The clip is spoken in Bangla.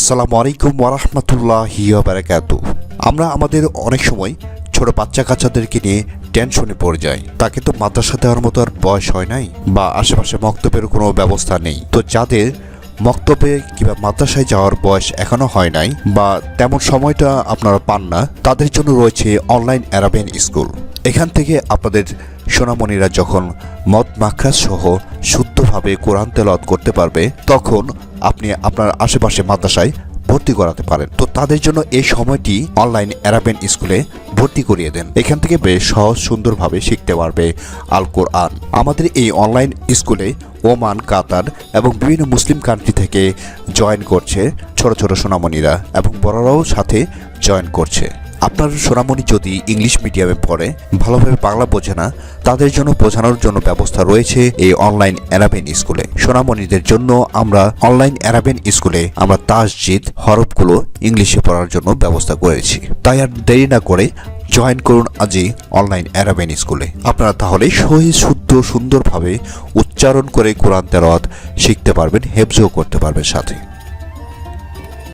আসসালামু আলাইকুম ওয়ারাহমাতুল্লাহি ওয়া বারাকাতুহু। আমরা আমাদের অনেক সময় ছোট বাচ্চা কাচ্চাদেরকে নিয়ে টেনশনে পড়ে যাই। তাকে তো মাদ্রাসা দেওয়ার মতো আর বয়স হয় নাই, বা আশেপাশে মক্তবের কোনো ব্যবস্থা নেই। তো যাদের মক্তবে কিংবা মাদ্রাসায় যাওয়ার বয়স এখনো হয় নাই বা তেমন সময়টা আপনারা পান না, তাদের জন্য রয়েছে অনলাইন আরাবিয়ান স্কুল। এখান থেকে আপনাদের সোনামণিরা যখন মদ মাখরাজ সহ শুদ্ধভাবে কোরআন তেলাওয়াত করতে পারবে, তখন আপনি আপনার আশেপাশে মাদ্রাসায় ভর্তি করাতে পারেন। তো তাদের জন্য এই সময়টি অনলাইন আরাবিয়ান স্কুলে ভর্তি করিয়ে দেন। এখান থেকে বেশ সহজ সুন্দরভাবে শিখতে পারবে আল কোরআন। আমাদের এই অনলাইন স্কুলে ওমান, কাতার এবং বিভিন্ন মুসলিম কান্ট্রি থেকে জয়েন করছে ছোট ছোট সোনামণিরা, এবং বড়রাও সাথে জয়েন করছে। আপনার সোনামণি যদি ইংলিশ মিডিয়ামে পড়ে, ভালোভাবে বাংলা বোঝে না, তাদের জন্য বোঝানোর জন্য ব্যবস্থা রয়েছে এই অনলাইন আরাবিয়ান স্কুলে। সোনামণিদের জন্য আমরা অনলাইন আরাবিয়ান স্কুলে আমরা তাসজিদ হরফগুলো ইংলিশে পড়ার জন্য ব্যবস্থা করেছি। তাই আর দেরি না করে জয়েন করুন আজই অনলাইন আরাবিয়ান স্কুলে। আপনারা তাহলে সহি শুদ্ধ সুন্দরভাবে উচ্চারণ করে কোরআন তেলাওয়াত শিখতে পারবেন, হেফজও করতে পারবেন সাথে।